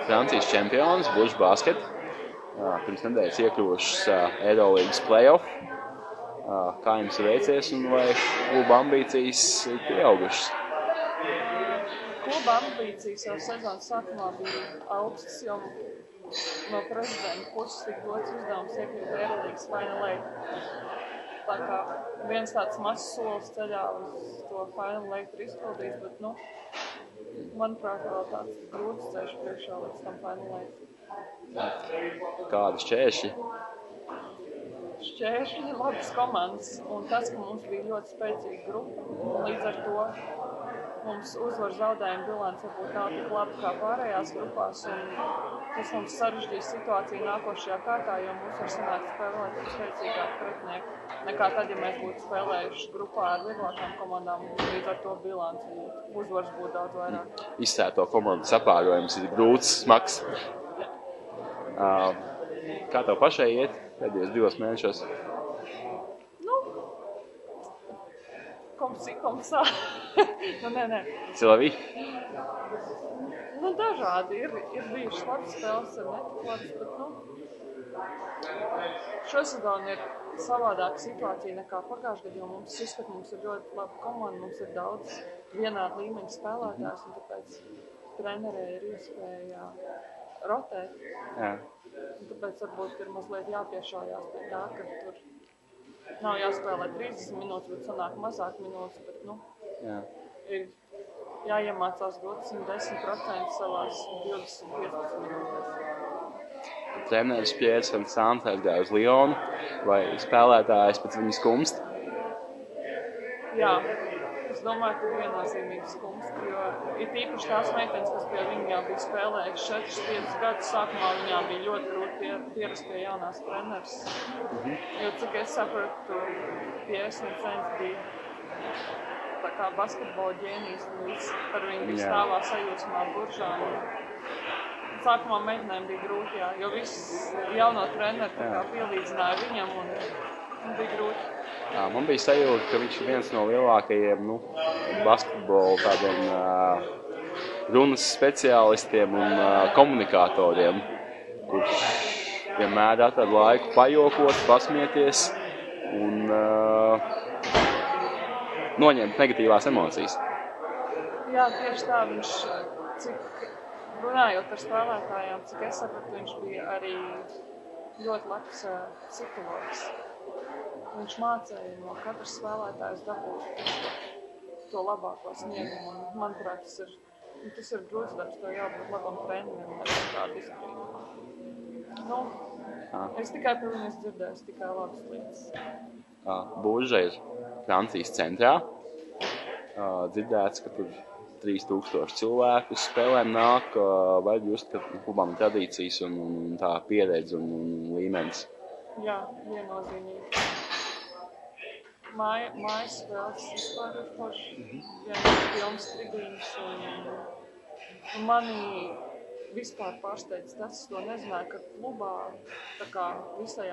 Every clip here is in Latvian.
Francijas čempionis, Buļbuļs Basket. Pirms nedēļas iekļuvušas Eirolīgas play-off. Kā jums veicies un vai kluba ambīcijas ir pieaugušas? Kluba ambīcijas jau sezonas sākumā bija augstas, jo no prezidenta puses tika dots uzdevums iekļūt Eirolīgas Final Eight. Tā kā viens tāds mazs solis ceļā uz to Final Eight ir izpildīts, bet, manuprāt, vēl tāds grūts ceļš priekšā līdz tam Final Eight. Kādi šķēršļi? Šķēršļi ir labas komandas, un tas, ka mums bija ļoti spēcīga grupa, un līdz ar to mums uzvaru zaudējumu bilants varbūt nav tik labi kā pārējās grupās, un tas mums sarežģīja situāciju nākošajā kārtā, jo mums var sanākt spēlēt ar spēcīgāku pretinieku nekā tad, ja mēs būtu spēlējuši grupā ar vieglākām komandām, un līdz ar to bilants uzvaras būtu daudz vairāk. Izsēto komandu sapārojums ir grūts, smags. Kā tev pašai iet pēdējos 2 mēnešos? Comme ça. Nē. Silavī? Dažādi. Ir bijušas labas spēles, ir netik labas, bet, šosezon ir savādāka situācija nekā pagājušajā gadā, jo mums ir ļoti laba komanda, mums ir daudz vienāda līmeņa spēlētājs, un tāpēc trenerei ir iespēja rotēt. Jā. Un tāpēc varbūt ir mazliet jāpiešājās pie tā, ka tur nav jāspēlē 30 minūtes, bet sanāk mazāk minūtes, bet, ir jāiemācās dot 110% savās 20-15 minūtēs. Treneris Pjērs Vincents aizgāja uz Lionu, vai spēlētājs pēc viņa skumst? Jā, es domāju, ka viennozīmīgi skumst, jo ir īpaši tās meitenes, kas pie viņa jau bija spēlējuši 4-5 gadus, sākumā viņām bija ļoti grūti pierast pie jaunās treneris. Jo, cik es sapratu, Pjērs Vincents bija tā kā basketbola ģēnijs, un viss par viņu bija stāvā sajūsmā buržā. Sākumā meitenēm bija grūti, jo viss jauno treneri tā kā pielīdzināja viņam, un bija grūti. Man bija sajūta, ka viņš ir viens no lielākajiem basketbola tādiem runas speciālistiem un komunikatoriem, kurš vienmēr atrada laiku pajokot, pasmieties un noņemt negatīvās emocijas. Jā, tieši tā viņš, runājot ar spēlētājiem, cik es sapratu, viņš bija arī ļoti labs psihologs. Viņš mācīja no katras spēlētājas dabūt to labāko sniegumu. Un, manuprāt, tas ir grūts darbs, to jābūt labam trenerim un ar tādu disciplīnu. Es tikai par viņu dzirdēju, tikai labas lietas. Buļža ir Francijas centrā. Dzirdēts, ka tur 3000 cilvēku uz spēlēm nāk, vai just, ka klubām ir tradīcijas un tā pieredze un līmenis? Jā, viennozīmīgi. Mājas spēles vispār ir forši. Vienmēr pilnas tribīnas un mani vispār pārsteidz tas, es to nezināju, ka klubā, tā kā visā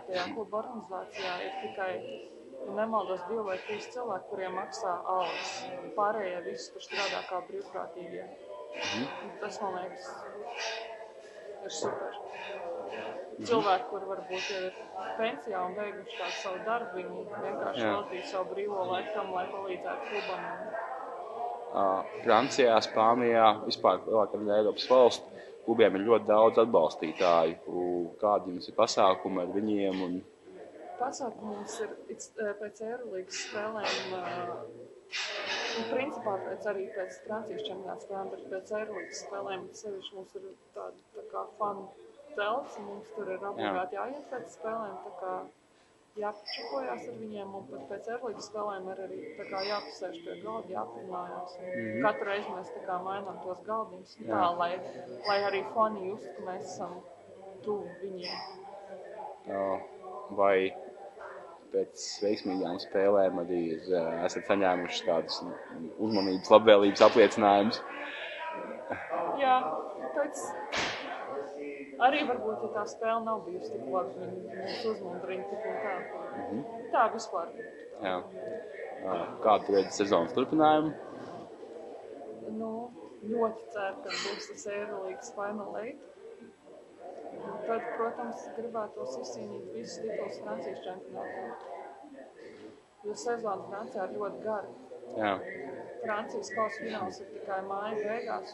tajā kluba organizācijā ir tikai, nemaldos, 2 vai 3 cilvēki, kuriem maksā algas. Pārējie visi tur strādā kā brīvprātīgie. Tas, man liekas, ir super. Cilvēki, kuri varbūt jau ir pensijā un beiguši tādu savu darbu, viņi vienkārši veltīja savu brīvo laiku tam, lai palīdzētu klubam. Francijā, Spānijā, vispār lielākā daļa Eiropas valstu klubiem ir ļoti daudz atbalstītāju. Kādi jums ir pasākumi ar viņiem? Pasākumi mums ir pēc Eirolīgas spēlēm, principā pēc Francijas čempionāta spēlēm, bet pēc Eirolīgas spēlēm sevišķi mums ir tā kā fanu telts, un mums tur ir obligāti jāiet pēc spēlēm, tā kā jāpačakojās ar viņiem, un pat pēc Eirolīgas spēlēm ir arī tā kā jāpasēž pie galda, jāpirmājās. Katru reizi mēs tā kā mainām tos galdiņus, tā, lai arī fani just, ka mēs esam tuvu viņiem. Vai pēc veiksmīgām spēlēm arī esat saņēmuši kādus uzmanības, labvēlības apliecinājumus? Jā, pēc arī varbūt, ja tā spēle nav bijusi tik labi, viņi uzmundrina tik un tā. Tā vispār. Jā. Kādu redzi sezonas turpinājumu? ļoti ceru, ka būs tas Eirolīgas Final Eight. Un tad, protams, gribētos izcīnīt visus titulus Francijas čempionātā. Jo sezona Francijā ir ļoti gara. Jā. Francijas kausa fināls ir tikai māja beigās.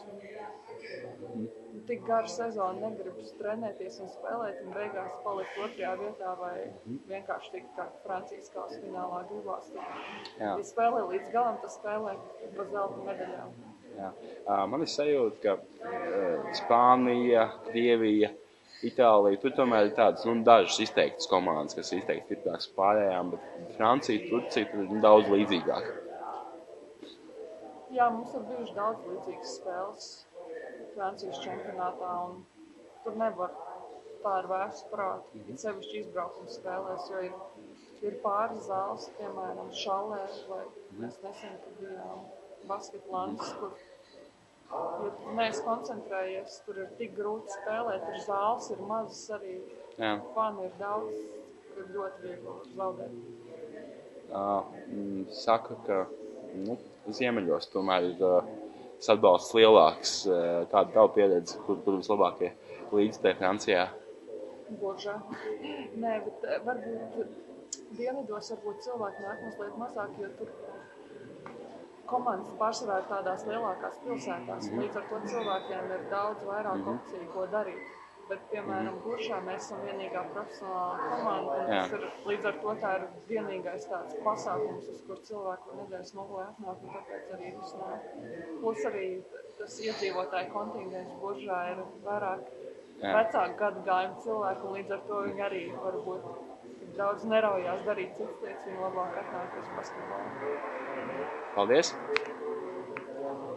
Tik gara sezona negribas trenēties un spēlēt, un beigās palikt otrajā vietā vai vienkārši tikt kā Francijas kausa finālā gribās. Ja spēlē līdz galam, tas spēlē par zelta medaļām. Jā. Man ir sajūta, ka Spānija, Krievija, Itālija, tur tomēr ir tādas dažas izteiktas komandas, kas izteikti stiprākas pārējām, bet Francija, Turcija tur ir daudz līdzīgāk. Jā, mums ir bijuši daudz līdzīgas spēles Francijas čempionātā, un tur nevar tā ar vērstu prātu, it sevišķi izbraukuma spēlēs, jo ir pāris zāles, piemēram, Šalē, vai mēs nesen, kad bijām Basketlandes, kur ja tu neesi koncentrējies, tur ir tik grūti spēlēt, tur zāles ir mazas arī, fani ir daudz, ir ļoti viegli zaudēt. Saka, ka ziemeļos tomēr ir atbalsts lielāks. Kāda tava pieredze, kur vislabākie līdzekļi Francijā? Božā. Nē, bet varbūt dienvidos cilvēki nāk mazliet mazāk, jo tur komandas pārsvarā ir tādās lielākās pilsētās. Līdz ar to cilvēkiem ir daudz vairāk opciju, ko darīt. Bet, piemēram, Buršā mēs esam vienīgā profesionālā komanda, un tas ir, līdz ar to tā ir vienīgais tāds pasākums, uz kur cilvēku nedēļas nogalē atnāk, un tāpēc arī viss nāk. Plus arī tas iedzīvotāju kontingents Buržā ir vairāk vecāku gadagājumu cilvēku, un līdz ar to viņi arī varbūt daudz neraujās darīt citas lietas, viņi labāk atnāk uz basketbolu. Paldies!